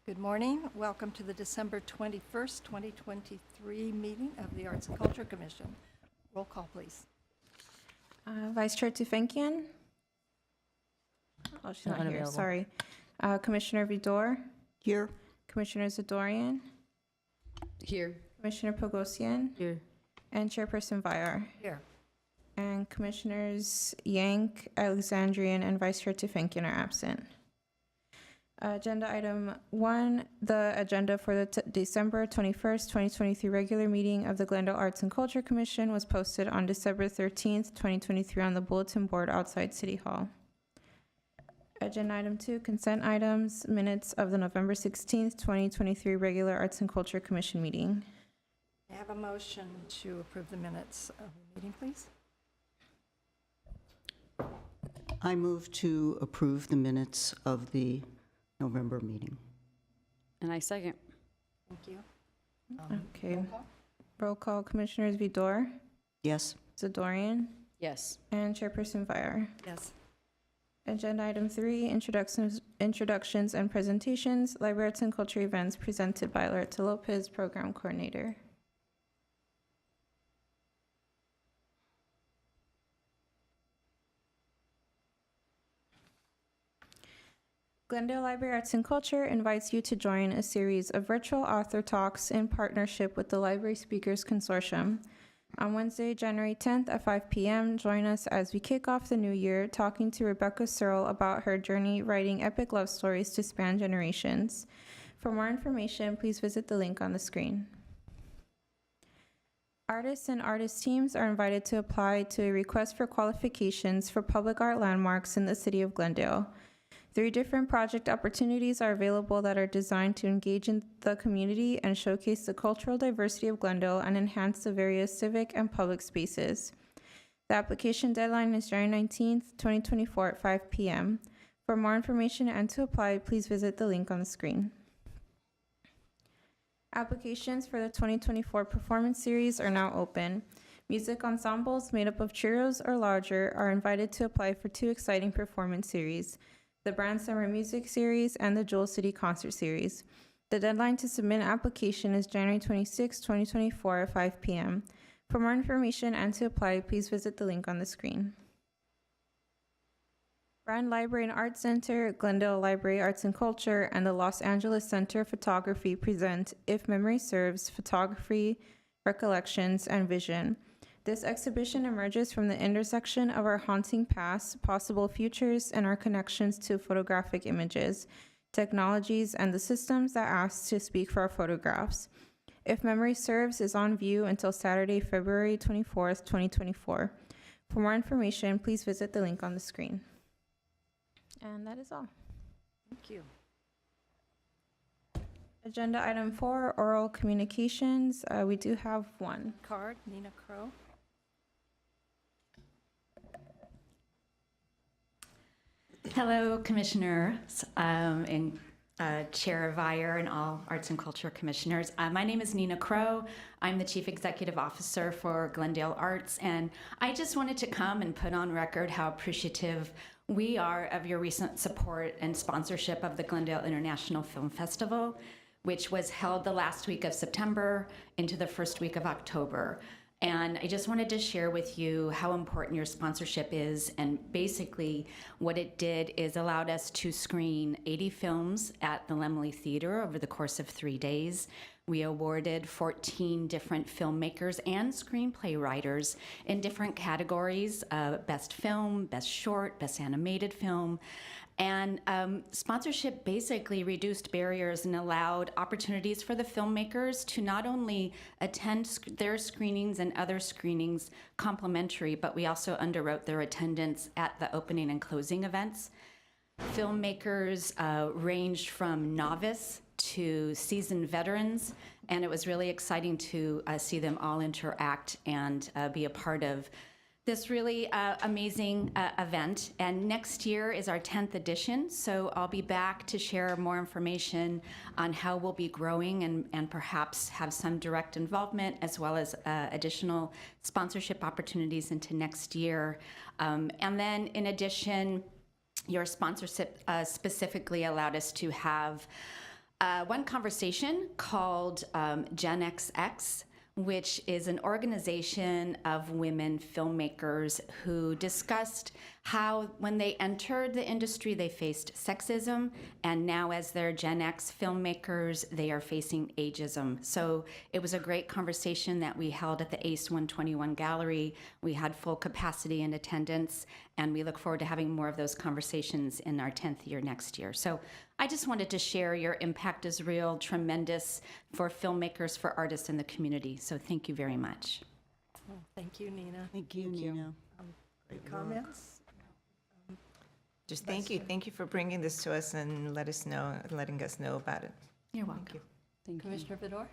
Good morning. Welcome to the December 21st, 2023 meeting of the Arts and Culture Commission. Roll call, please. Vice Chair Tufenkian? Oh, she's not here, Unavailable. sorry. Commissioner Vidor? Here. Commissioner Zadorian? Here. Commissioner Pogosian? Here. And Chairperson Vyar. Here. And Commissioners Yank, Alexandrian, and Vice Chair Tufenkian are absent. Agenda item 1, the agenda for the December 21st, 2023 regular meeting of the Glendale Arts and Culture Commission was posted on December 13th, 2023 on the bulletin board outside City Hall. Agenda item 2, consent items, minutes of the November 16th, 2023 regular Arts and Culture Commission meeting. I have a motion to approve the minutes of the meeting, please. I move to approve the minutes of the November meeting. And I second. Thank you. Okay. Roll call. Roll call, Commissioners Vidor, Yes. Zadorian, Yes. and Chairperson Vyar. Yes. Agenda item 3, introductions and presentations, Library Arts and Culture events presented by Loretta Lopez, Program Coordinator. Glendale Library Arts and Culture invites you to join a series of virtual author talks in partnership with the Library Speakers Consortium. On Wednesday, January 10th at 5 p.m., join us as we kick off the new year talking to Rebecca Searle about her journey writing epic love stories to span generations. For more information, please visit the link on the screen. Artists and artist teams are invited to apply to a request for qualifications for public art landmarks in the city of Glendale. 3 different project opportunities are available that are designed to engage in the community and showcase the cultural diversity of Glendale and enhance the various civic and public spaces. The application deadline is January 19th, 2024 at 5 p.m. For more information and to apply, please visit the link on the screen. Applications for the 2024 performance series are now open. Music ensembles made up of trios or larger are invited to apply for 2 exciting performance series: the Brand Summer Music Series and the Jewel City Concert Series. The deadline to submit an application is January 26, 2024 at 5 p.m. For more information and to apply, please visit the link on the screen. Brand Library and Art Center, Glendale Library Arts and Culture, and the Los Angeles Center of Photography present If Memory Serves, Photography, Recollections, and Vision. This exhibition emerges from the intersection of our haunting past, possible futures, and our connections to photographic images, technologies, and the systems that ask to speak for our photographs. If Memory Serves is on view until Saturday, February 24th, 2024. For more information, please visit the link on the screen. And that is all. Thank you. Agenda item 4, oral communications. We do have one. Card, Nina Crow. Hello, Commissioners and Chair Vyar and all Arts and Culture Commissioners. My name is Nina Crow. I'm the Chief Executive Officer for Glendale Arts, and I just wanted to come and put on record how appreciative we are of your recent support and sponsorship of the Glendale International Film Festival, which was held the last week of September into the first week of October. And I just wanted to share with you how important your sponsorship is. And basically what it did is allowed us to screen 80 films at the Laemmle Theater over the course of 3 days. We awarded 14 different filmmakers and screenplay writers in different categories: best film, best short, best animated film. And sponsorship basically reduced barriers and allowed opportunities for the filmmakers to not only attend their screenings and other screenings complimentary, but we also underwrote their attendance at the opening and closing events. Filmmakers ranged from novice to seasoned veterans, and it was really exciting to see them all interact and be a part of this really amazing event. And next year is our 10th edition, so I'll be back to share more information on how we'll be growing and perhaps have some direct involvement as well as additional sponsorship opportunities into next year. And then in addition, your sponsorship specifically allowed us to have One conversation called Gen XX, which is an organization of women filmmakers who discussed how when they entered the industry, they faced sexism, and now as they're Gen X filmmakers, they are facing ageism. So it was a great conversation that we held at the ACE 121 Gallery. We had full capacity and attendance, and we look forward to having more of those conversations in our 10th year next year. So I just wanted to share your impact is real, tremendous for filmmakers, for artists in the community. So thank you very much. Well, thank you, Nina. Thank you, Nina. Comments? Just thank you. Thank you for bringing this to us and letting us know about it. You're welcome. Thank you. Commissioner Fedor?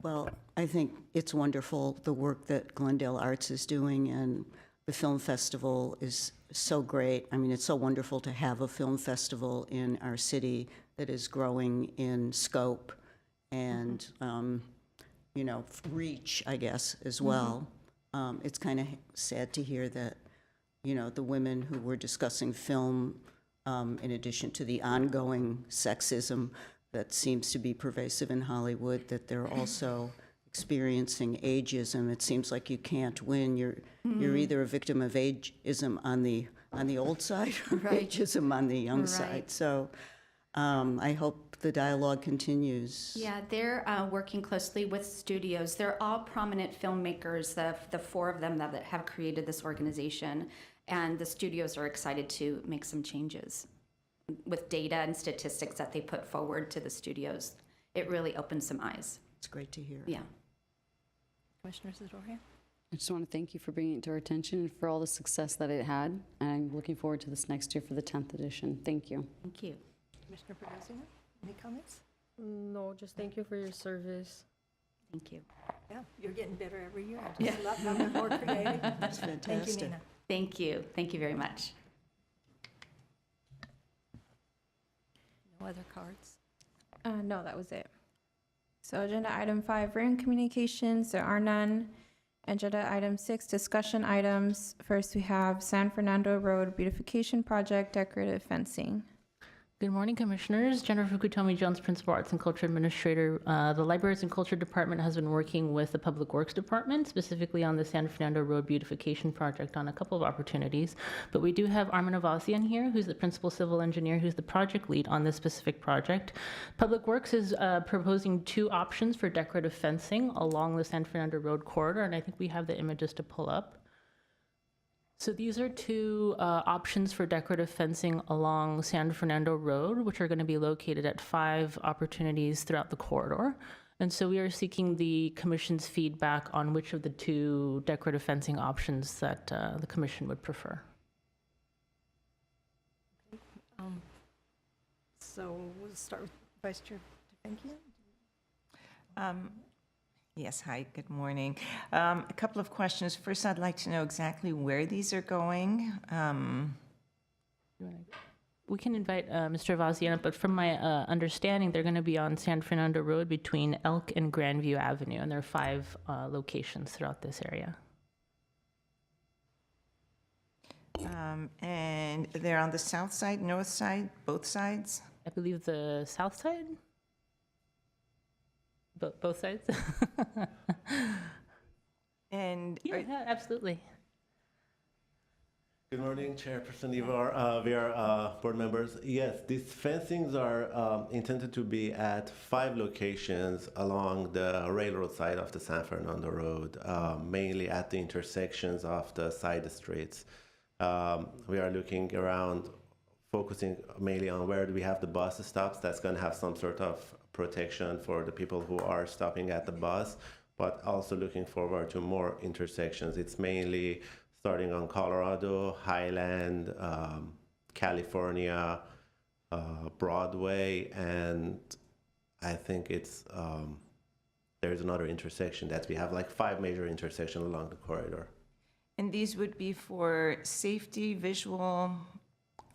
Well, I think it's wonderful, the work that Glendale Arts is doing, and the film festival is so great. I mean, it's so wonderful to have a film festival in our city that is growing in scope and, reach, I guess, as well. It's kind of sad to hear that, the women who were discussing film, in addition to the ongoing sexism that seems to be pervasive in Hollywood, that they're also experiencing ageism. It seems like you can't win. You're either a victim of ageism on the old side or Right. ageism on the young Right. side. So I hope the dialogue continues. Yeah, they're working closely with studios. They're all prominent filmmakers, the four of them that have created this organization. And the studios are excited to make some changes with data and statistics that they put forward to the studios. It really opens some eyes. It's great to hear. Yeah. Commissioner Zadorian? I just want to thank you for bringing it to our attention and for all the success that it had. And I'm looking forward to this next year for the 10th edition. Thank you. Thank you. Commissioner Perdomo? Any comments? No, just thank you for your service. Thank you. Yeah, you're getting better every year. I just love how you're more creative. That's Thank you, fantastic. Nina. Thank you. Thank you very much. No other cards? No, that was it. So agenda item 5, written communications, there are none. Agenda item 6, discussion items. First, we have San Fernando Road Beautification Project, decorative fencing. Good morning, Commissioners. Jennifer Kutomi Jones, Principal Arts and Culture Administrator. The Libraries and Culture Department has been working with the Public Works Department, specifically on the San Fernando Road Beautification Project on a couple of opportunities. But we do have Armin Avazian here, who's the Principal Civil Engineer, who's the project lead on this specific project. Public Works is proposing 2 options for decorative fencing along the San Fernando Road corridor, and I think we have the images to pull up. So these are 2 options for decorative fencing along San Fernando Road, which are going to be located at 5 opportunities throughout the corridor. And so we are seeking the Commission's feedback on which of the 2 decorative fencing options that the Commission would prefer. So we'll start with Vice Chair DeFankian. Yes, hi, good morning. A couple of questions. First, I'd like to know exactly where these are going. We can invite Mr. Avazian, but from my understanding, they're going to be on San Fernando Road between Elk and Grandview Avenue, and there are 5 locations throughout this area. And they're on the south side, north side, both sides? I believe the south side? Both sides? And Yeah, absolutely. Good morning, Chairperson Ivar, we are board members. Yes, these fencings are intended to be at 5 locations along the railroad side of the San Fernando Road, mainly at the intersections of the side streets. We are looking around, focusing mainly on where do we have the bus stops. That's going to have some sort of protection for the people who are stopping at the bus, but also looking forward to more intersections. It's mainly starting on Colorado, Highland, California, Broadway, and I think it's there's another intersection that we have, like 5 major intersections along the corridor. And these would be for safety, visual,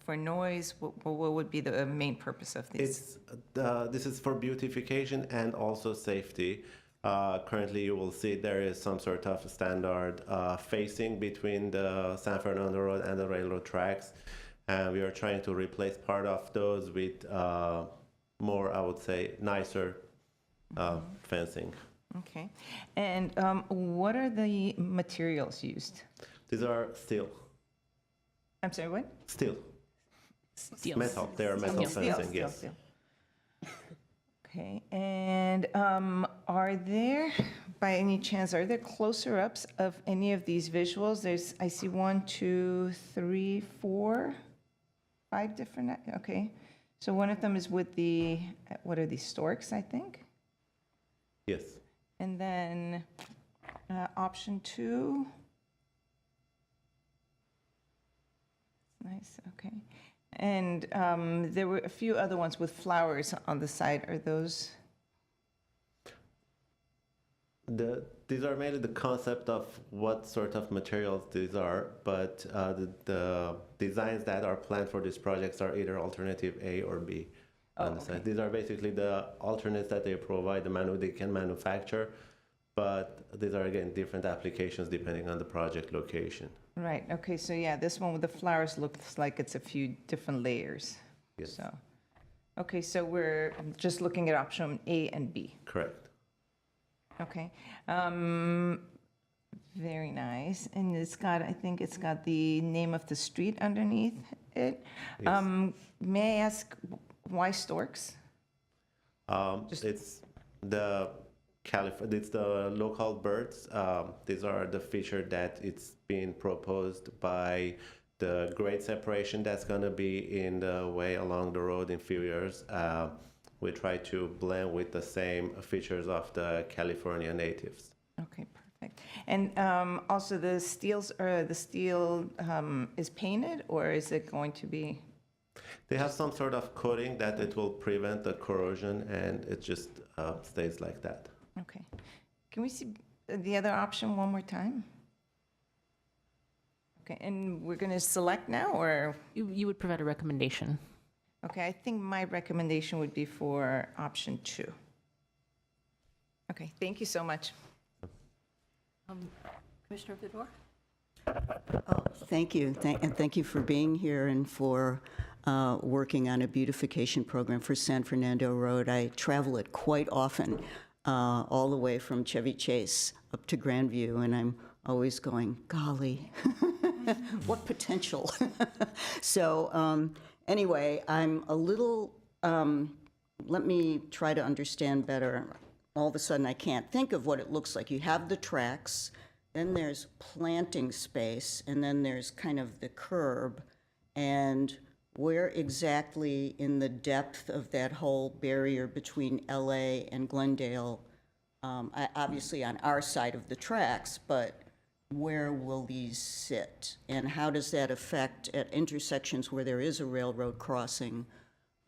for noise? What would be the main purpose of these? This is for beautification and also safety. Currently, you will see there is some sort of standard facing between the San Fernando Road and the railroad tracks. And we are trying to replace part of those with more, I would say, nicer fencing. Okay. And what are the materials used? These are steel. I'm sorry, what? Steel. Steel. Metal. They are metal fencing, yes. Steel. Okay, and are there, by any chance, are there closer-ups of any of these visuals? I see 1, 2, 3, 4, 5 different, okay. So one of them is with the, what are these, storks, I think? Yes. And then option 2. Nice, okay. And there were a few other ones with flowers on the side. Are those? These are mainly the concept of what sort of materials these are, but the designs that are planned for these projects are either alternative A or B on the side. These are basically the alternates that they provide, they can manufacture, but these are, again, different applications depending on the project location. Right, okay, so yeah, this one with the flowers looks like it's a few different layers. Yes. So, okay, so we're just looking at option A and B. Correct. Okay. Very nice. And it's got, I think it's got the name of the street underneath it. Yes. May I ask why storks? It's the it's the local birds. These are the feature that it's being proposed by the grade separation that's going to be in the way along the road in few years. We try to blend with the same features of the California natives. Okay, perfect. And also the steel is painted, or is it going to be? They have some sort of coating that it will prevent the corrosion, and it just stays like that. Okay. Can we see the other option one more time? Okay, and we're going to select now, or? You would provide a recommendation. Okay, I think my recommendation would be for option 2. Okay, thank you so much. Commissioner Vidor? Oh, thank you, and thank you for being here and for working on a beautification program for San Fernando Road. I travel it quite often, all the way from Chevy Chase up to Grandview, and I'm always going, golly, what potential. So anyway, I'm a little, let me try to understand better. All of a sudden, I can't think of what it looks like. You have the tracks, then there's planting space, and then there's kind of the curb. And where exactly in the depth of that whole barrier between LA and Glendale, obviously on our side of the tracks, but where will these sit? And how does that affect at intersections where there is a railroad crossing?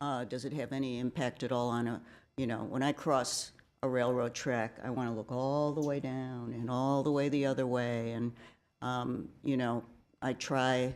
Does it have any impact at all on when I cross a railroad track, I want to look all the way down and all the way the other way. And, I try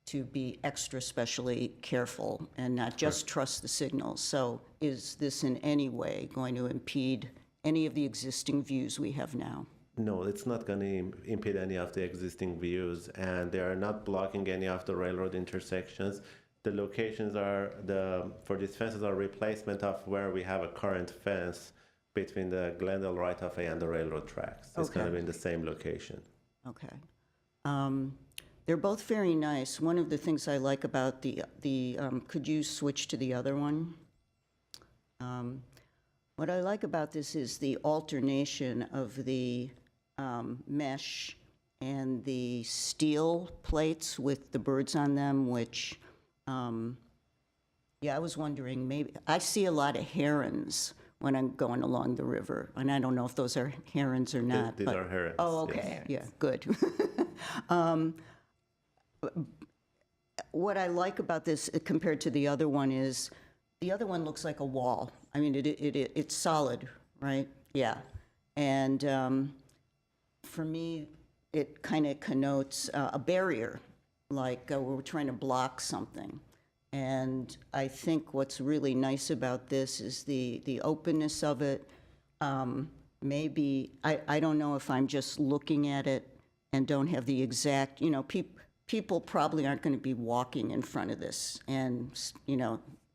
to be extra specially careful and not just trust the signals. So is this in any way going to impede any of the existing views we have now? No, it's not going to impede any of the existing views, and they are not blocking any of the railroad intersections. The locations for these fences are replacement of where we have a current fence between the Glendale right-of-way and the railroad tracks. It's going to be in the same location. Okay. They're both very nice. One of the things I like about could you switch to the other one? What I like about this is the alternation of the mesh and the steel plates with the birds on them, which, I was wondering, maybe, I see a lot of herons when I'm going along the river, and I don't know if those are herons or not. These are herons. Oh, okay, yes. yeah, good. What I like about this compared to the other one is, the other one looks like a wall. I mean, it's solid, right? Yeah. And for me, it kind of connotes a barrier, like we're trying to block something. And I think what's really nice about this is the openness of it. Maybe, I don't know if I'm just looking at it and don't have the exact, people probably aren't going to be walking in front of this and,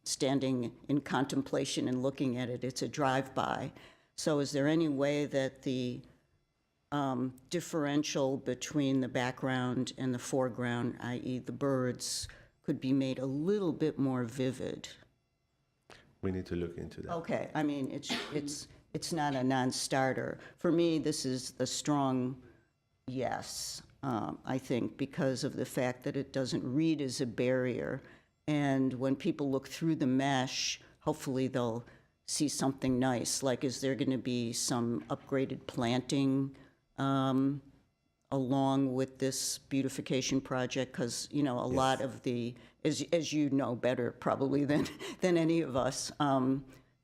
standing in contemplation and looking at it. It's a drive-by. So is there any way that the differential between the background and the foreground, i.e. the birds, could be made a little bit more vivid? We need to look into that. Okay, I mean, it's not a non-starter. For me, this is a strong yes, I think, because of the fact that it doesn't read as a barrier. And when people look through the mesh, hopefully they'll see something nice. Like, is there going to be some upgraded planting along with this beautification project? Because, you know, a lot of the, as you know better probably than any of us,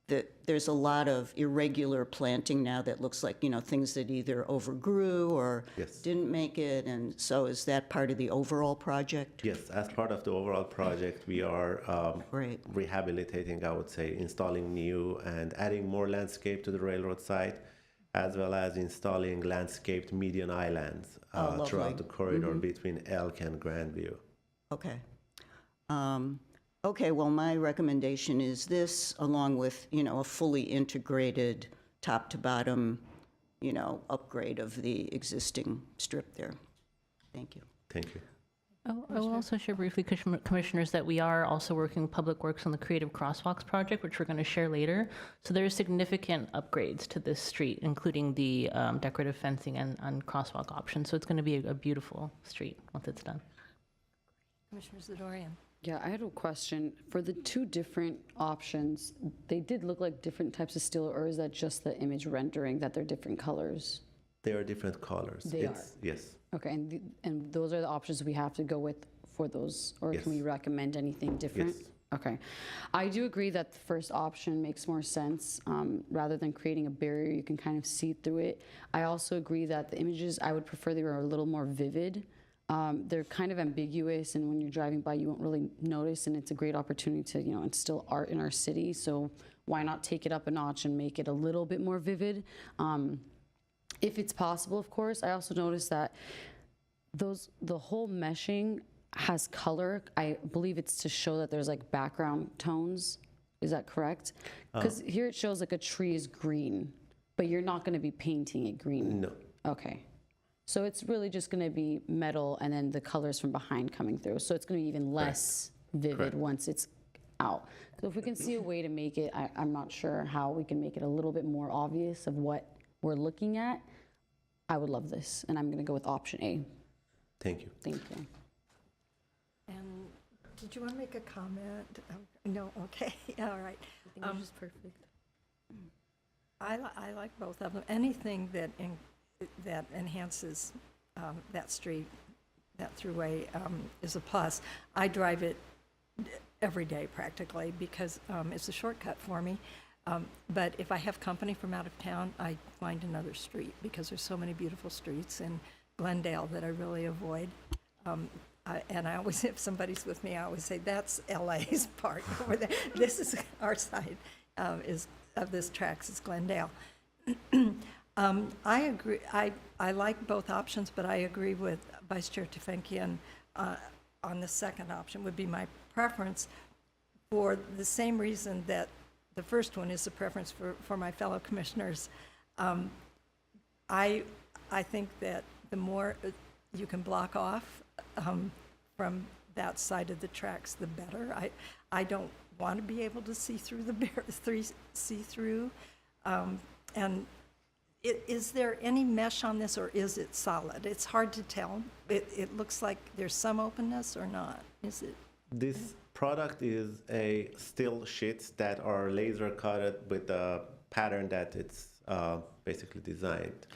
that there's a lot of irregular planting now that looks like, you know, things that either overgrew or didn't make it. And so is that part of the overall project? Yes, as part of the overall project, we are rehabilitating, I would say, installing new and adding more landscape to the railroad site, as well as installing landscaped median islands throughout the corridor between Elk and Grandview. Okay. Okay, well, my recommendation is this, along with, you know, a fully integrated top to bottom, you know, upgrade of the existing strip there. Thank you. Thank you. I will also share briefly, Commissioners, that we are also working with Public Works on the Creative Crosswalks project, which we're going to share later. So there are significant upgrades to this street, including the decorative fencing and crosswalk options. So it's going to be a beautiful street once it's done. Commissioner Zadorian. Yeah, I had a question. For the two different options, they did look like different types of steel, or is that just the image rendering that they're different colors? They are different colors. They are? Yes. Okay, and those are the options we have to go with for those, or can we recommend anything different? Yes. Okay. I do agree that the first option makes more sense. Rather than creating a barrier, you can kind of see through it. I also agree that the images, I would prefer they were a little more vivid. They're kind of ambiguous, and when you're driving by, you won't really notice, and it's a great opportunity to, you know, instill art in our city, so why not take it up a notch and make it a little bit more vivid? If it's possible, of course. I also noticed that the whole meshing has color. I believe it's to show that there's like background tones. Is that correct? Because here it shows like a tree is green, but you're not going to be painting it green. No. Okay. So it's really just going to be metal and then the colors from behind coming through. So it's going to be even less vivid once it's out. So if we can see a way to make it, I'm not sure how we can make it a little bit more obvious of what we're looking at. I would love this, and I'm going to go with option A. Thank you. Thank you. And did you want to make a comment? No, okay, all right. I think it's just perfect. I like both of them. Anything that that enhances that street, that throughway, is a plus. I drive it every day practically because it's a shortcut for me. But if I have company from out of town, I find another street because there's so many beautiful streets in Glendale that I really avoid. And I always, if somebody's with me, I always say, that's LA's part over there. This is our side of this tracks, is Glendale. I agree, I like both options, but I agree with Vice Chair Tefenkian on the second option would be my preference for the same reason that the first one is a preference for my fellow commissioners. I think that the more you can block off from that side of the tracks, the better. I don't want to be able to see through see-through. And is there any mesh on this, or is it solid? It's hard to tell. It looks like there's some openness or not. Is it? This product is a steel sheets that are laser cutted with the pattern that it's basically designed.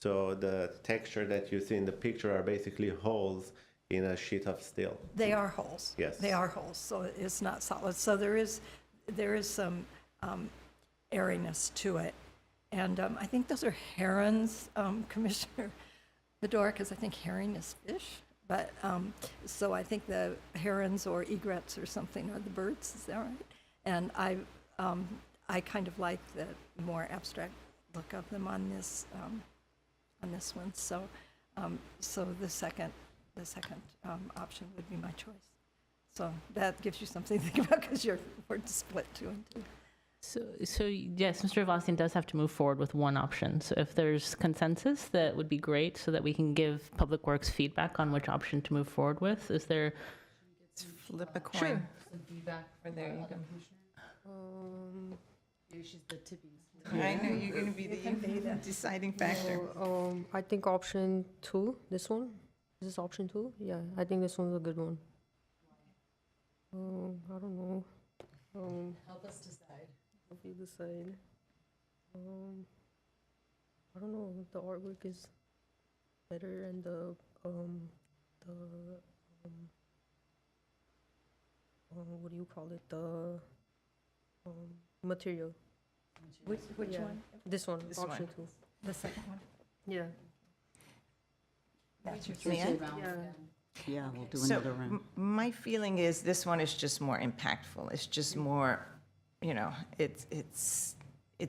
So the texture that you see in the picture are basically holes in a sheet of steel. They are holes. Yes. They are holes, so it's not solid. So there is some airiness to it. And I think those are herons, Commissioner Fedora, because I think herring is fish. But, so I think the herons or egrets or something are the birds, is that right? And I kind of like the more abstract look of them on this one. So, so the second option would be my choice. So that gives you something to think about because we're split 2 and 2. So yes, Mr. Avassian does have to move forward with one option. So if there's consensus, that would be great so that we can give Public Works feedback on which option to move forward with. Is there, Flip a coin. Or there you go. I know you're going to be the deciding factor. I think option 2, this one. Is this option 2? Yeah, I think this one's a good one. I don't know. Help us decide. Help you decide. I don't know. The artwork is better, and what do you call it? The material. Which Yeah. one? This one. This option one. 2. The second one? Yeah. That's your Leanne? Yeah. Yeah, we'll do So another round. my feeling is this one is just more impactful. It's just more, you know, it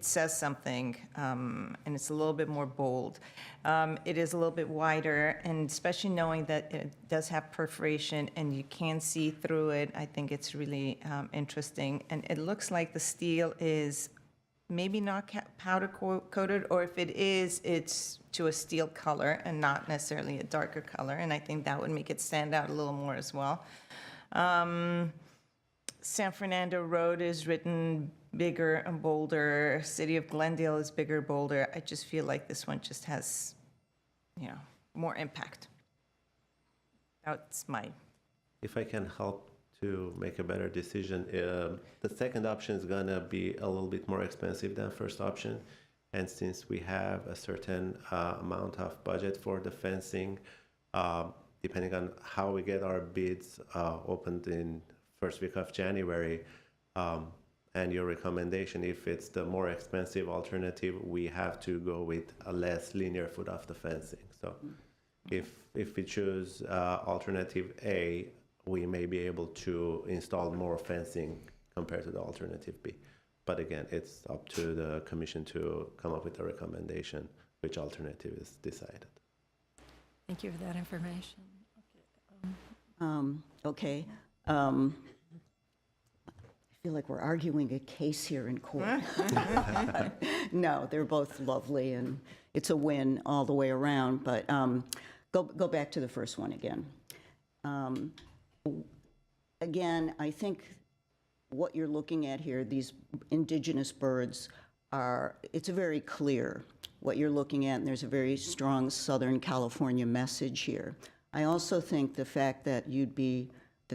says something, and it's a little bit more bold. It is a little bit wider, and especially knowing that it does have perforation and you can see through it, I think it's really interesting. And it looks like the steel is maybe not powder coated, or if it is, it's to a steel color and not necessarily a darker color. And I think that would make it stand out a little more as well. San Fernando Road is written bigger and bolder. City of Glendale is bigger, bolder. I just feel like this one just has, you know, more impact. That's my, If I can help to make a better decision, the second option is gonna be a little bit more expensive than first option. And since we have a certain amount of budget for the fencing, depending on how we get our bids opened in first week of January, and your recommendation, if it's the more expensive alternative, we have to go with a less linear foot of the fencing. So if we choose alternative A, we may be able to install more fencing compared to the alternative B. But again, it's up to the commission to come up with a recommendation which alternative is decided. Thank you for that information. Okay. I feel like we're arguing a case here in court. No, they're both lovely, and it's a win all the way around. But go back to the first one again. Again, I think what you're looking at here, these indigenous birds, it's very clear what you're looking at, and there's a very strong Southern California message here. I also think the fact that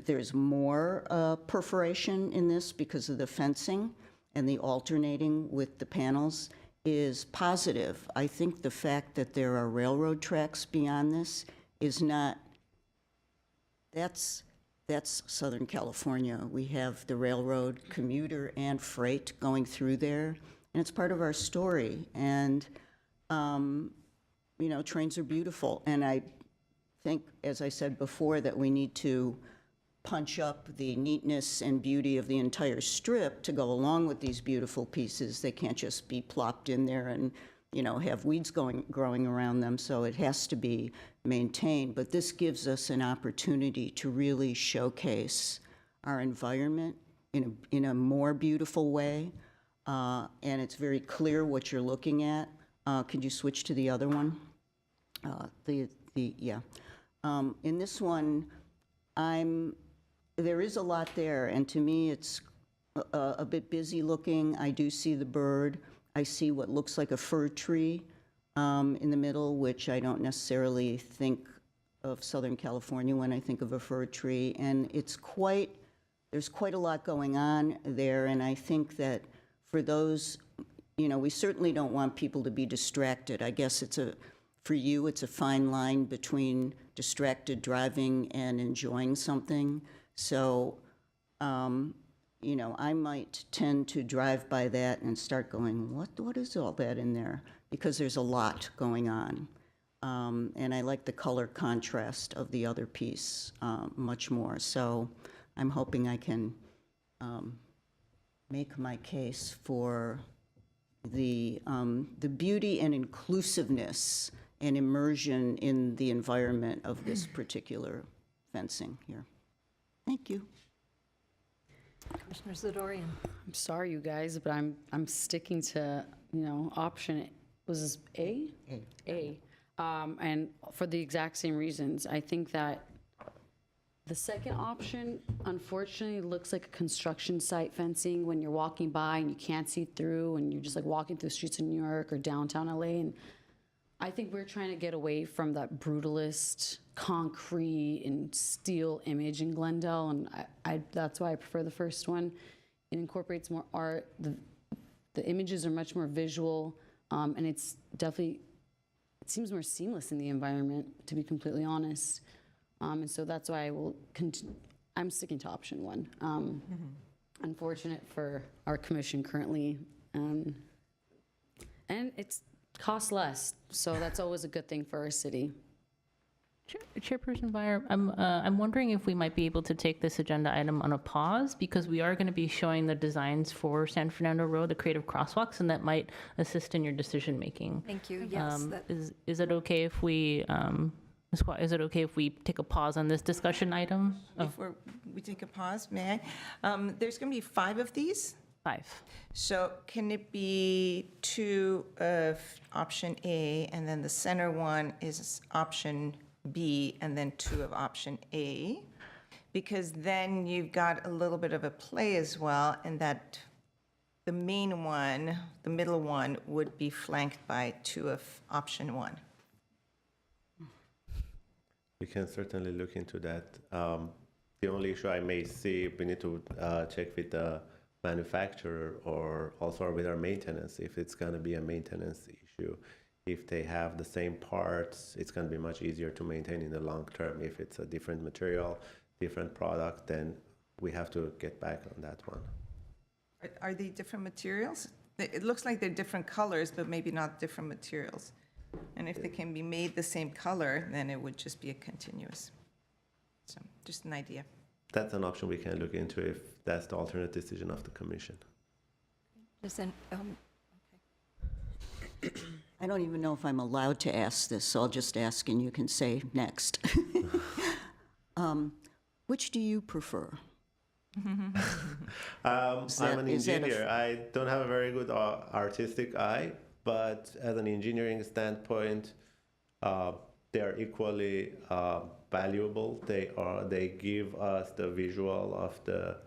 there's more perforation in this because of the fencing and the alternating with the panels is positive. I think the fact that there are railroad tracks beyond this is not, that's Southern California. We have the railroad, commuter and freight going through there, and it's part of our story. And, you know, trains are beautiful. And I think, as I said before, that we need to punch up the neatness and beauty of the entire strip to go along with these beautiful pieces. They can't just be plopped in there and, you know, have weeds growing around them, so it has to be maintained. But this gives us an opportunity to really showcase our environment in a more beautiful way, and it's very clear what you're looking at. Could you switch to the other one? Yeah. In this one, there is a lot there, and to me, it's a bit busy looking. I do see the bird. I see what looks like a fir tree in the middle, which I don't necessarily think of Southern California when I think of a fir tree. And there's quite a lot going on there, and I think that for those, you know, we certainly don't want people to be distracted. I guess for you, it's a fine line between distracted driving and enjoying something. So, you know, I might tend to drive by that and start going, what is all that in there? Because there's a lot going on. And I like the color contrast of the other piece much more. So I'm hoping I can make my case for the beauty and inclusiveness and immersion in the environment of this particular fencing here. Thank you. Commissioner Zadorian. I'm sorry, you guys, but I'm sticking to, option, was this A? A. And for the exact same reasons. I think that the second option, unfortunately, looks like a construction site fencing when you're walking by and you can't see through and you're just like walking through the streets of New York or downtown LA. And I think we're trying to get away from that brutalist concrete and steel image in Glendale, and that's why I prefer the first one. It incorporates more art. The images are much more visual, and it seems more seamless in the environment, to be completely honest. And so that's why I'm sticking to option one. Unfortunate for our commission currently, and it's costs less, so that's always a good thing for our city. Chairperson Byer, I'm wondering if we might be able to take this agenda item on a pause, because we are going to be showing the designs for San Fernando Road, the creative crosswalks, and that might assist in your decision making. Thank you. Yes. Is it okay if we, Ms. Kwok, is it okay if we take a pause on this discussion item? Before we take a pause, may I? There's going to be 5 of these. 5. So can it be 2 of option A, and then the center one is option B, and then 2 of option A? Because then you've got a little bit of a play as well, in that the main one, the middle one, would be flanked by 2 of option 1. We can certainly look into that. The only issue I may see, we need to check with the manufacturer or also with our maintenance, if it's going to be a maintenance issue. If they have the same parts, it's going to be much easier to maintain in the long term. If it's a different material, different product, then we have to get back on that one. Are they different materials? It looks like they're different colors, but maybe not different materials. And if they can be made the same color, then it would just be a continuous. So just an idea. That's an option we can look into if that's the alternate decision of the commission. I don't even know if I'm allowed to ask this, so I'll just ask and you can say next. Which do you prefer? I'm an is that a engineer. I don't have a very good artistic eye, but as an engineering standpoint, they are equally valuable. They give us the visual of the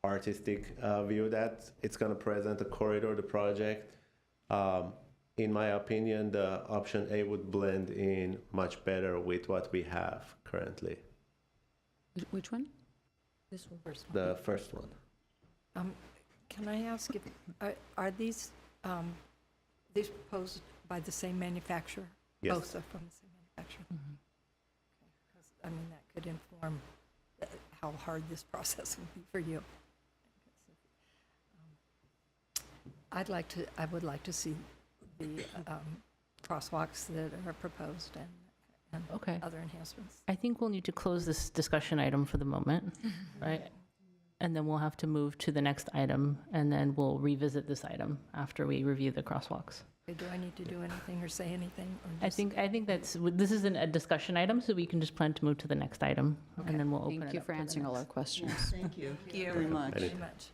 artistic view that it's going to present the corridor, the project. In my opinion, the option A would blend in much better with what we have currently. Which one? This one. The first one. Can I ask if, are these proposed by the same manufacturer? Yes. Both are from the same manufacturer? Because, I mean, that could inform how hard this process would be for you. I would like to see the crosswalks that are proposed and Okay. other enhancements. I think we'll need to close this discussion item for the moment, right? And then we'll have to move to the next item, and then we'll revisit this item after we review the crosswalks. Okay, do I need to do anything or say anything? Or I just- think this is a discussion item, so we can just plan to move to the next item, and then we'll open it up. Thank you for to the answering all our next. questions. Thank you very much. Very much.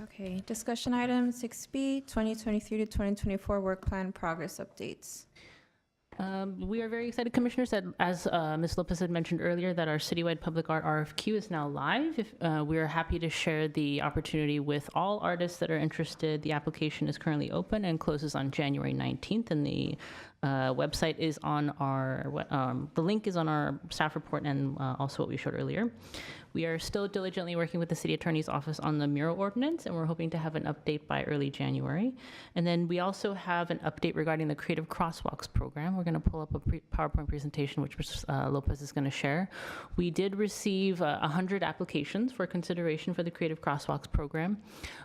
Okay, discussion item 6B, 2023 to 2024 work plan progress updates. We are very excited, Commissioners, that as Ms. Lopez had mentioned earlier, that our citywide public art RFQ is now live. We are happy to share the opportunity with all artists that are interested. The application is currently open and closes on January 19th, and the website is on the link is on our staff report and also what we showed earlier. We are still diligently working with the City Attorney's Office on the mural ordinance, and we're hoping to have an update by early January. And then we also have an update regarding the Creative Crosswalks program. We're going to pull up a PowerPoint presentation, which Ms. Lopez is going to share. We did receive 100 applications for consideration for the Creative Crosswalks program.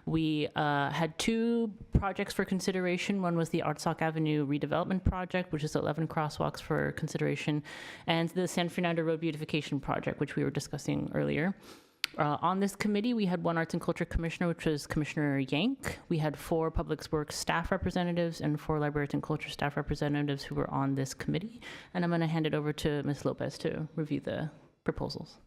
We had 2 projects for consideration. One was the Artsock Avenue redevelopment project, which is 11 crosswalks for consideration, and the San Fernando Road beautification project, which we were discussing earlier. On this committee, we had one Arts and Culture Commissioner, which was Commissioner Yank. We had 4 Public Works staff representatives and 4 Library Arts and Culture staff representatives who were on this committee. And I'm going to hand it over to Ms. Lopez to review the proposals.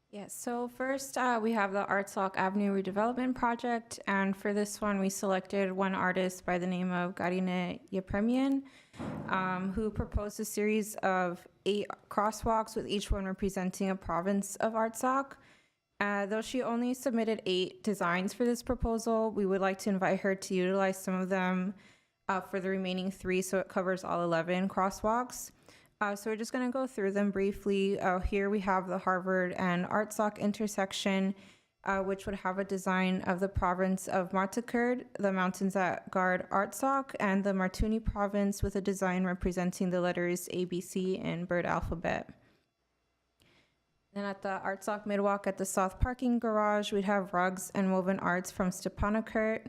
Yes, so first we have the Artslock Avenue redevelopment project, and for this one we selected one artist by the name of Garine Yepremian, who proposed a series of 8 crosswalks with each one representing a province of Artsakh. Though she only submitted 8 designs for this proposal, we would like to invite her to utilize some of them for the remaining 3, so it covers all 11 crosswalks. So we're just going to go through them briefly. Here we have the Harvard and Artsakh intersection, which would have a design of the province of Martakurd, the mountains that guard Artsakh, and the Martuni province with a design representing the letters ABC in bird alphabet. Then at the Artsakh Midwalk at the South Parking Garage, we'd have rugs and woven arts from Stepanakert.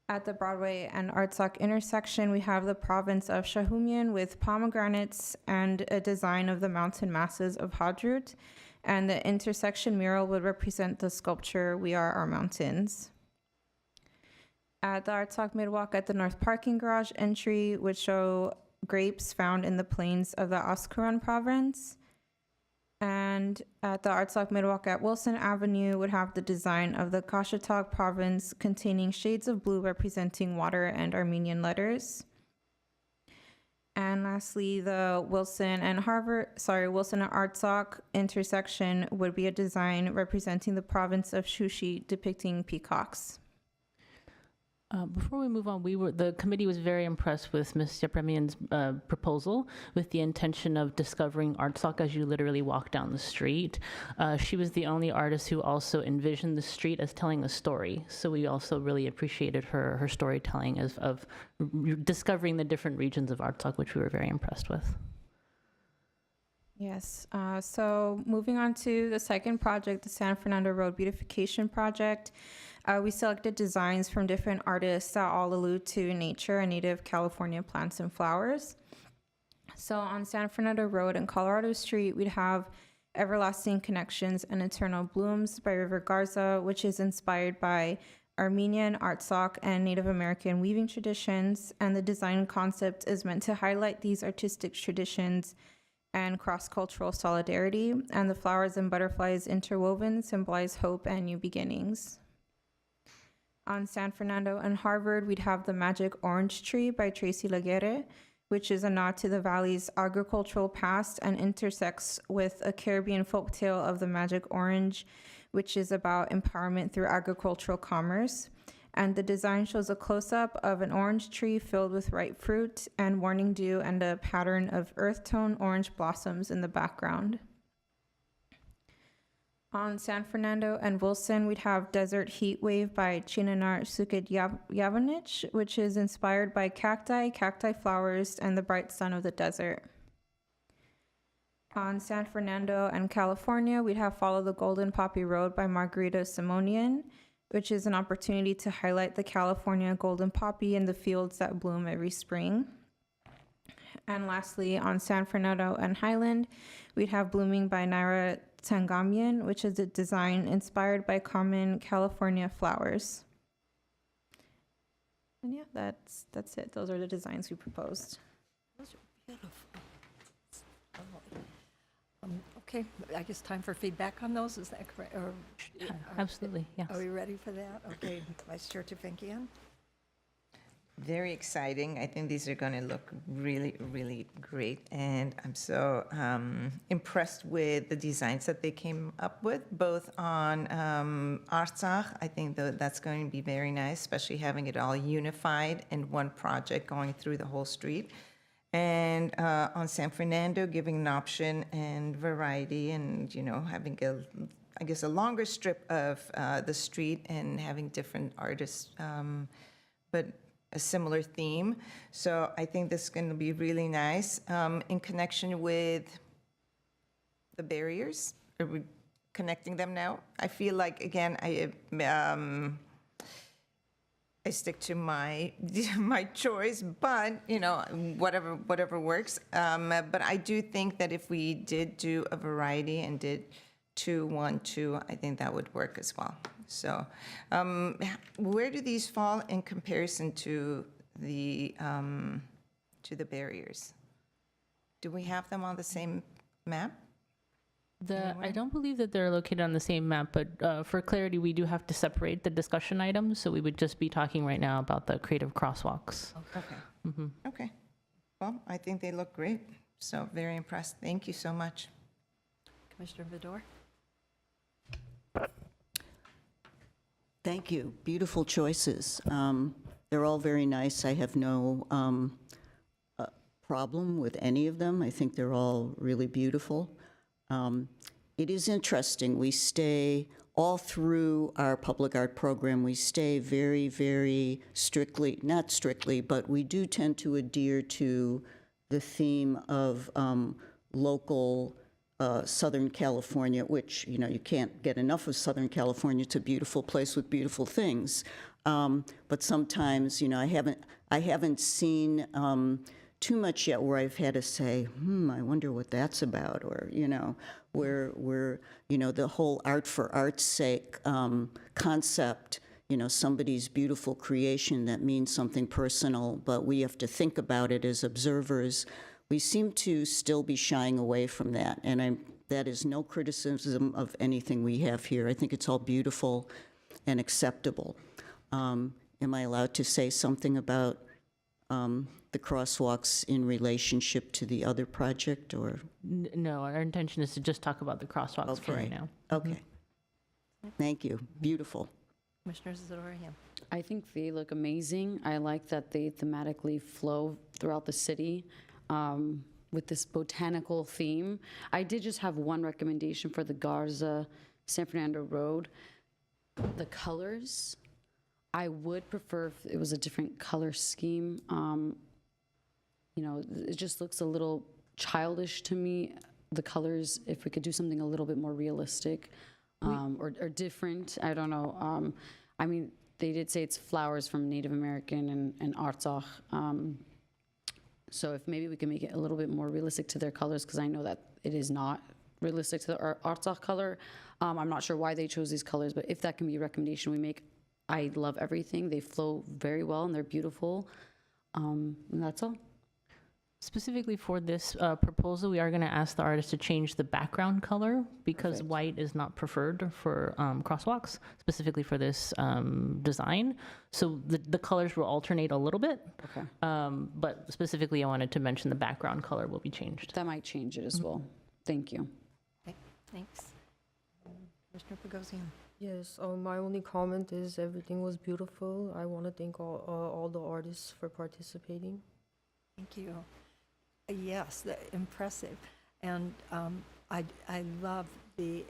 At the Broadway and Artsakh intersection, we have the province of Shahumyan with pomegranates and a design of the mountain masses of Hadrut. And the intersection mural would represent the sculpture, We Are Our Mountains. At the Artsakh Midwalk at the North Parking Garage entry would show grapes found in the plains of the Askuran province. And at the Artsakh Midwalk at Wilson Avenue would have the design of the Kashatag province containing shades of blue representing water and Armenian letters. And lastly, the Wilson and Artsakh intersection would be a design representing the province of Shushi depicting peacocks. Before we move on, the committee was very impressed with Ms. Yepremian's proposal with the intention of discovering Artsakh as you literally walk down the street. She was the only artist who also envisioned the street as telling a story. So we also really appreciated her storytelling of discovering the different regions of Artsakh, which we were very impressed with. Yes, so moving on to the second project, the San Fernando Road Beautification Project. We selected designs from different artists that all allude to nature and native California plants and flowers. So on San Fernando Road and Colorado Street, we'd have Everlasting Connections and Eternal Blooms by River Garza, which is inspired by Armenian, Artsakh, and Native American weaving traditions. And the design concept is meant to highlight these artistic traditions and cross-cultural solidarity. And the flowers and butterflies interwoven symbolize hope and new beginnings. On San Fernando and Harvard, we'd have the Magic Orange Tree by Tracy Laguerre, which is a nod to the valley's agricultural past and intersects with a Caribbean folktale of the magic orange, which is about empowerment through agricultural commerce. And the design shows a close-up of an orange tree filled with ripe fruit and morning dew and a pattern of earth tone orange blossoms in the background. On San Fernando and Wilson, we'd have Desert Heat Wave by Chinanar Suket Yavanich, which is inspired by cacti flowers, and the bright sun of the desert. On San Fernando and California, we'd have Follow the Golden Poppy Road by Margarita Simonian, which is an opportunity to highlight the California golden poppy in the fields that bloom every spring. And lastly, on San Fernando and Highland, we'd have Blooming by Naira Tangamian, which is a design inspired by common California flowers. And yeah, that's it. Those are the designs we proposed. Those are beautiful. Okay, I guess time for feedback on those, is that correct? Or, Absolutely, yes. Are we ready for that? Okay, Vice Chair Tufenkian? Very exciting. I think these are going to look really, really great. And I'm so impressed with the designs that they came up with, both on Artsakh. I think that's going to be very nice, especially having it all unified in one project going through the whole street. And on San Fernando, giving an option and variety and, you know, having a longer strip of the street and having different artists, but a similar theme. So I think this is going to be really nice. In connection with the barriers, are we connecting them now? I feel like, again, I stick to my choice, but you know, whatever works. But I do think that if we did do a variety and did 212, I think that would work as well. So where do these fall in comparison to the barriers? Do we have them on the same map? I don't believe that they're located on the same map, but for clarity, we do have to separate the discussion items. So we would just be talking right now about the creative crosswalks. Okay. Okay. Well, I think they look great. So very impressed. Thank you so much. Commissioner Vidor? Thank you. Beautiful choices. They're all very nice. I have no problem with any of them. I think they're all really beautiful. It is interesting. We stay all through our public art program, we stay very, very strictly, not strictly, but we do tend to adhere to the theme of local Southern California, which, you know, you can't get enough of Southern California. It's a beautiful place with beautiful things. But sometimes, you know, I haven't seen too much yet where I've had to say, I wonder what that's about, or, you know, where you know, the whole art for art's sake concept, you know, somebody's beautiful creation that means something personal, but we have to think about it as observers. We seem to still be shying away from that, and that is no criticism of anything we have here. I think it's all beautiful and acceptable. Am I allowed to say something about the crosswalks in relationship to the other project, or? No, our intention is to just talk about the crosswalks for right now. Okay. Thank you. Beautiful. Commissioner Zadorian? I think they look amazing. I like that they thematically flow throughout the city with this botanical theme. I did just have one recommendation for the Garza San Fernando Road. The colors, I would prefer if it was a different color scheme. You know, it just looks a little childish to me. The colors, if we could do something a little bit more realistic or different, I don't know. I mean, they did say it's flowers from Native American and Artsakh. So if maybe we can make it a little bit more realistic to their colors, because I know that it is not realistic to the Artsakh color. I'm not sure why they chose these colors, but if that can be a recommendation we make, I love everything. They flow very well and they're beautiful. And that's all. Specifically for this proposal, we are going to ask the artist to change the background color because Perfect. white is not preferred for crosswalks, specifically for this design. So the colors will alternate a little bit, Okay. but specifically I wanted to mention the background color will be changed. That might change it as well. Thank you. Okay, thanks. Commissioner Bogosian? Yes, my only comment is everything was beautiful. I want to thank all the artists for participating. Thank you. Yes, impressive. And I love the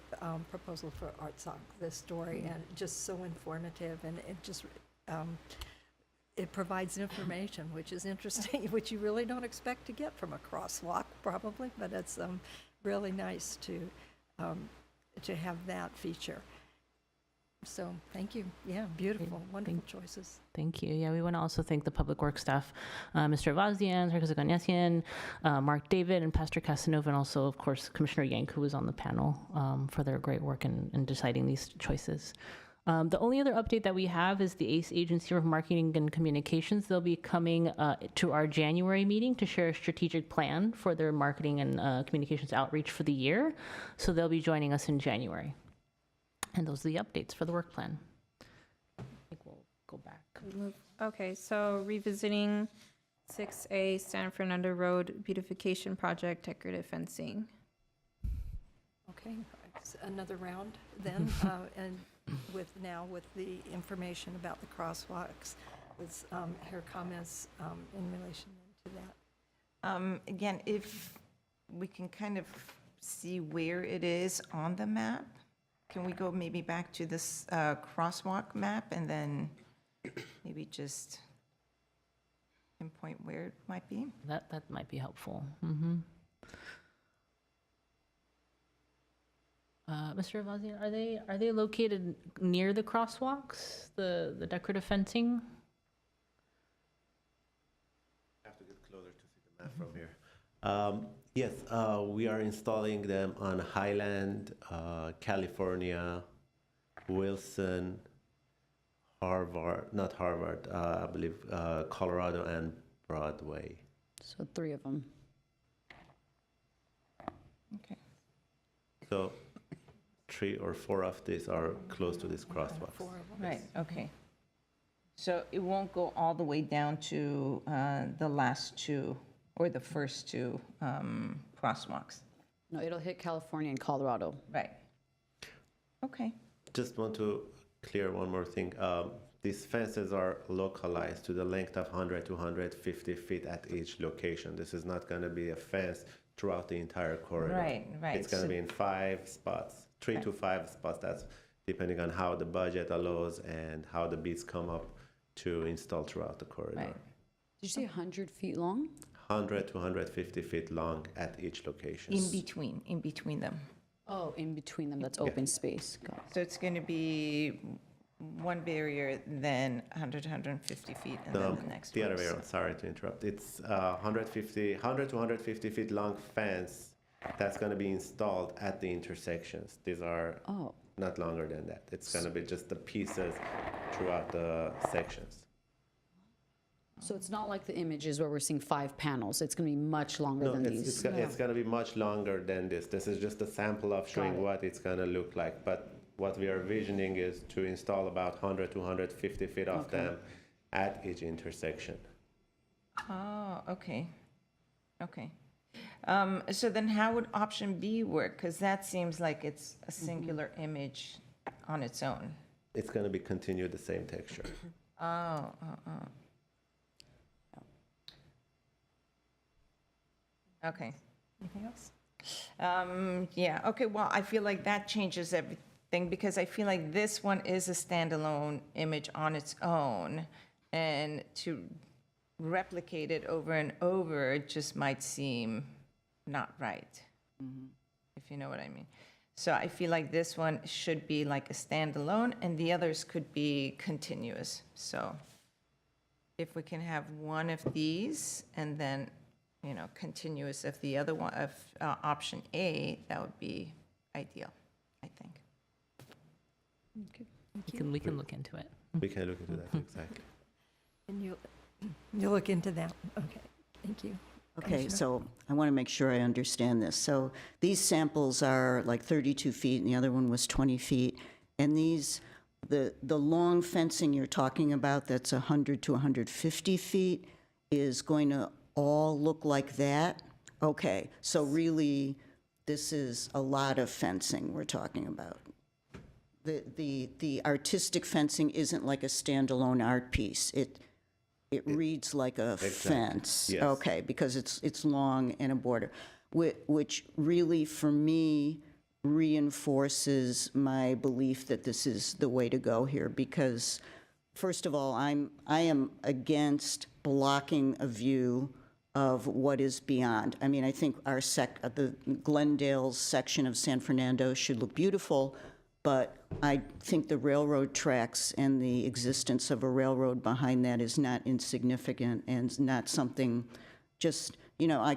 proposal for Artsakh, the story, and just so informative, and it just it provides information, which is interesting, which you really don't expect to get from a crosswalk, probably, but it's really nice to have that feature. So thank you. Yeah, beautiful, wonderful choices. Thank you. Yeah, we want to also thank the public works staff, Mr. Avazian, Sarkis Aganesian, Mark David, and Pastor Casanova, and also, of course, Commissioner Yank, who was on the panel, for their great work in deciding these choices. The only other update that we have is the ACE Agency for Marketing and Communications. They'll be coming to our January meeting to share a strategic plan for their marketing and communications outreach for the year. So they'll be joining us in January. And those are the updates for the work plan. I think we'll go back. Okay, so revisiting 6A San Fernando Road Beautification Project Decorative Fencing. Okay, it's another round then, and with the information about the crosswalks, with her comments in relation to that. Again, if we can kind of see where it is on the map, can we go maybe back to this crosswalk map and then maybe just pinpoint where it might be? That might be helpful. Mr. Avazian, are they located near the crosswalks, the decorative fencing? Have to get closer to see the map from here. Yes, we are installing them on Highland, California, Wilson, Harvard, not Harvard, I believe Colorado and Broadway. So 3 of them. Okay. So 3 or 4 of these are close to this crosswalk. Right, okay. So it won't go all the way down to the last 2 or the first 2 crosswalks? No, it'll hit California and Colorado. Right. Okay. Just want to clear one more thing. These fences are localized to the length of 100 to 150 feet at each location. This is not going to be a fence throughout the entire corridor. Right, right. It's going to be in 5 spots, 3 to 5 spots. That's depending on how the budget allows and how the bids come up to install throughout the corridor. Right. Did you say 100 feet long? 100 to 150 feet long at each location. In between them. Oh, in between them, that's open space. Got it. So it's going to be one barrier, then 100, 150 feet, and then the next The one. other way around, sorry to interrupt. It's 100 to 150 feet long fence that's going to be installed at the intersections. These are Oh, not longer than that. It's going to be just the pieces throughout the sections. so it's not like the images where we're seeing 5 panels. It's going to be much longer No, than it's, these. it's going to be much longer than this. This is just a sample of showing it. what it's going to look like. But what we are visioning is to install about 100 to 150 feet of them at each intersection. Oh, okay. Okay. So then how would option B work? Because that seems like it's a singular image on its own. It's going to be continued the same texture. Okay. Anything else? Yeah, okay, well, I feel like that changes everything because I feel like this one is a standalone image on its own. And to replicate it over and over just might seem not right, if you know what I mean. So I feel like this one should be like a standalone and the others could be continuous. So if we can have one of these and then, you know, continuous of the other one, of option A, that would be ideal, I think. We can look into it. We can look into that, exactly. And you'll look into that. Okay, thank you. Okay, so I want to make sure I understand this. So these samples are like 32 feet, and the other one was 20 feet. And these, the long fencing you're talking about, that's 100 to 150 feet, is going to all look like that? Okay, so really, this is a lot of fencing we're talking about. The artistic fencing isn't like a standalone art piece. It reads like a fence. yes. Okay, because it's long and a border, which really, for me, reinforces my belief that this is the way to go here. Because, first of all, I am against blocking a view of what is beyond. I mean, I think the Glendale's section of San Fernando should look beautiful, but I think the railroad tracks and the existence of a railroad behind that is not insignificant and not something just, you know,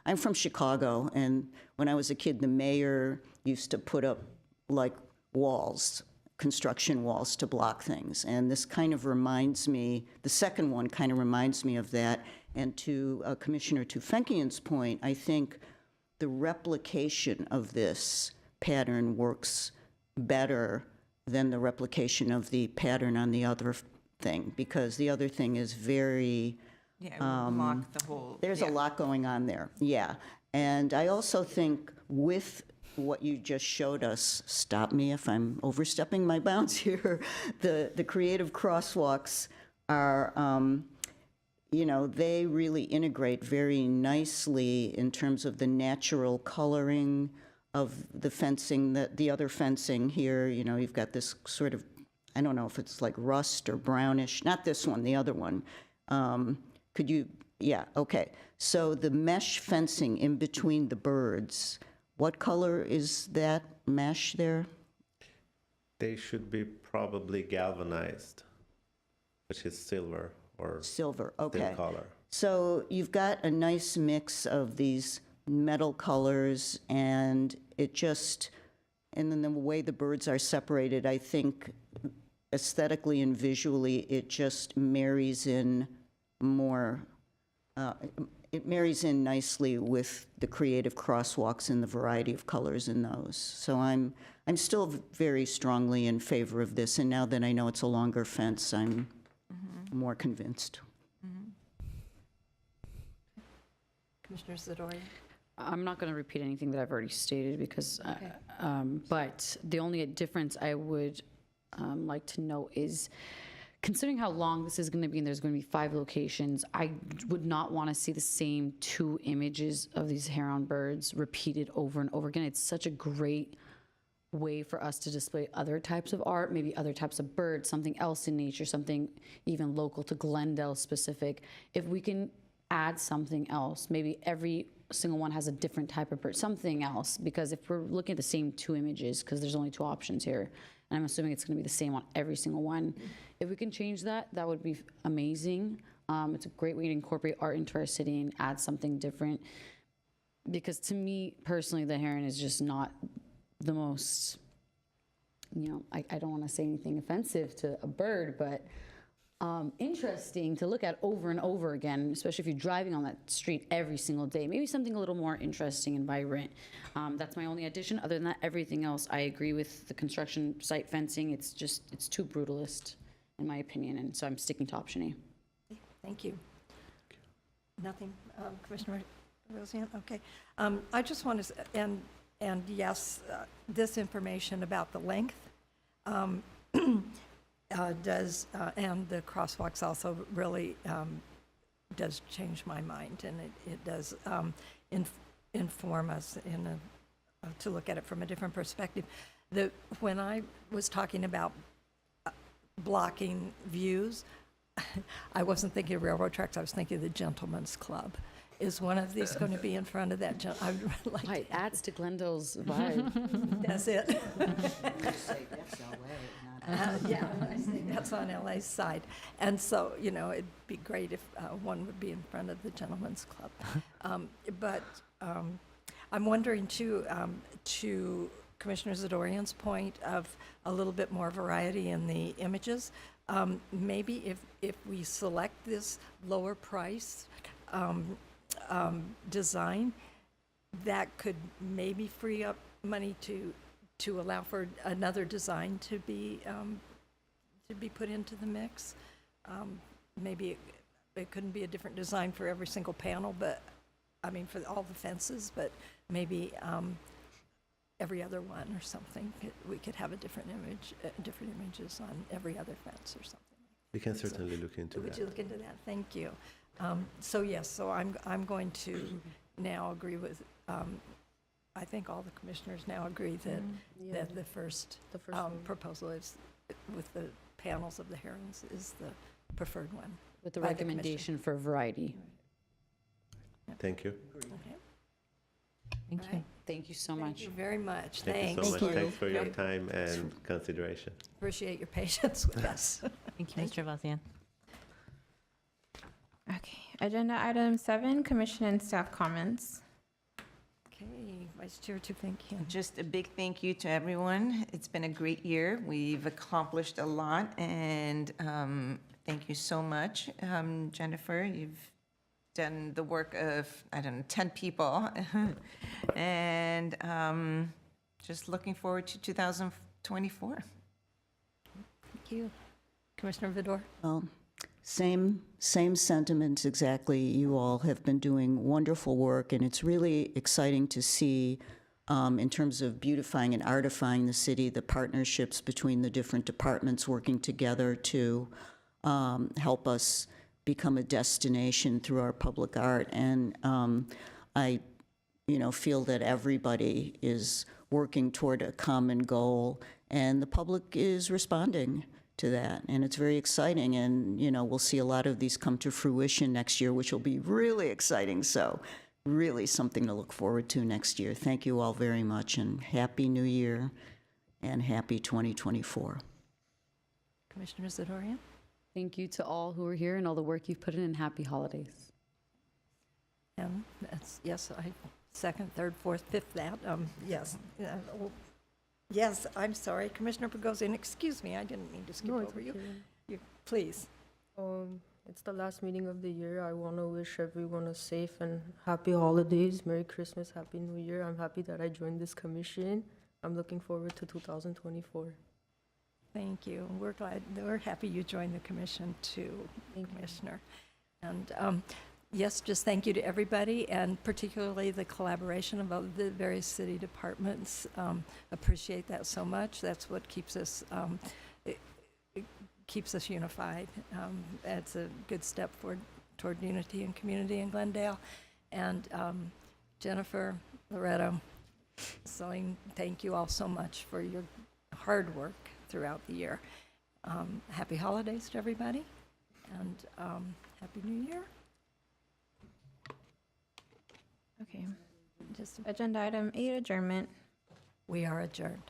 I'm from Chicago, and when I was a kid, the mayor used to put up like walls, construction walls to block things. And this kind of reminds me, the second one kind of reminds me of that. And to Commissioner Tufenkian's point, I think the replication of this pattern works better than the replication of the pattern on the other thing, because the other thing is very, Yeah, it would block the whole. there's yeah. a lot going on there, yeah. And I also think with what you just showed us, stop me if I'm overstepping my bounds here, the creative crosswalks are, you know, they really integrate very nicely in terms of the natural coloring of the fencing, the other fencing here. You know, you've got this sort of, I don't know if it's like rust or brownish, not this one, the other one. Could you, yeah, okay. So the mesh fencing in between the birds, what color is that mesh there? They should be probably galvanized, which is silver or Silver, steel okay. color. So you've got a nice mix of these metal colors, and it just, and then the way the birds are separated, I think aesthetically and visually, it just marries in more, it marries in nicely with the creative crosswalks and the variety of colors in those. So I'm still very strongly in favor of this, and now that I know it's a longer fence, I'm more convinced. Commissioner Zadorian? I'm not going to repeat anything that I've already stated because, but the only difference I would like to note is, considering how long this is going to be and there's going to be 5 locations, I would not want to see the same 2 images of these heron birds repeated over and over again. It's such a great way for us to display other types of art, maybe other types of birds, something else in nature, something even local to Glendale specific. If we can add something else, maybe every single one has a different type of bird, something else, because if we're looking at the same 2 images, because there's only 2 options here, and I'm assuming it's going to be the same on every single one, if we can change that, that would be amazing. It's a great way to incorporate art into our city and add something different, because to me personally, the heron is just not the most, I don't want to say anything offensive to a bird, but interesting to look at over and over again, especially if you're driving on that street every single day. Maybe something a little more interesting and vibrant. That's my only addition. Other than that, everything else, I agree with the construction site fencing. It's too brutalist, in my opinion, and so I'm sticking to option A. Thank you. Nothing, Commissioner Rosian? Okay. I just want to, and yes, this information about the length does, and the crosswalks also really does change my mind, and it does inform us to look at it from a different perspective. When I was talking about blocking views, I wasn't thinking of railroad tracks, I was thinking of the Gentlemen's Club. Is one of these going to be in front of that? I would like It adds to Glendale's vibe. That's it. Yeah, I think that's on LA's side. And so, it'd be great if one would be in front of the Gentlemen's Club. But I'm wondering, too, to Commissioner Zadorian's point of a little bit more variety in the images, maybe if we select this lower price design, that could maybe free up money to allow for another design to be put into the mix. Maybe it couldn't be a different design for every single panel, but for all the fences, but maybe every other one or something. We could have a different images on every other fence or something. We can certainly look into Would that. you look into that? Thank you. So yes, so I'm going to now agree with, I think all the commissioners now agree that the first one. proposal is, with the panels of the herons, is the preferred one. With the By the recommendation for variety. Thank you. Okay. Thank All you. right. Thank you so Thank much. you very much. Thank you Thanks. so much. Thanks for your time and consideration. Appreciate your patience with us. Thank you, Mr. Vazian. Okay, agenda item 7, commission and staff comments. Okay, Vice Chair Tufenkian. Just a big thank you to everyone. It's been a great year. We've accomplished a lot, and thank you so much. Jennifer, you've done the work of, 10 people. And just looking forward to 2024. Thank you. Commissioner Vidor? Well, same sentiments exactly. You all have been doing wonderful work, and it's really exciting to see, in terms of beautifying and artifying the city, the partnerships between the different departments working together to help us become a destination through our public art. And I, feel that everybody is working toward a common goal, and the public is responding to that, and it's very exciting. And we'll see a lot of these come to fruition next year, which will be really exciting. So really something to look forward to next year. Thank you all very much, and Happy New Year and happy 2024. Commissioner Zadorian? Thank you to all who are here and all the work you've put in, and happy holidays. And that's, yes, I second, third, fourth, fifth that. Yes. Oh, yes, I'm sorry. Commissioner Bogosian, excuse me, I didn't mean to skip No, it's over you. okay. Please. It's the last meeting of the year. I want to wish everyone a safe and happy holidays. Merry Christmas, Happy New Year. I'm happy that I joined this commission. I'm looking forward to 2024. Thank you. We're happy you joined the commission too, Thank you. Commissioner. And yes, just thank you to everybody, and particularly the collaboration of all the various city departments. Appreciate that so much. That's what keeps us, it keeps us unified. It's a good step toward unity and community in Glendale. And Jennifer, Loretto, Celine, thank you all so much for your hard work throughout the year. Happy holidays to everybody, and Happy New Year. Okay. Just, Agenda item 8, adjournment. we are adjourned.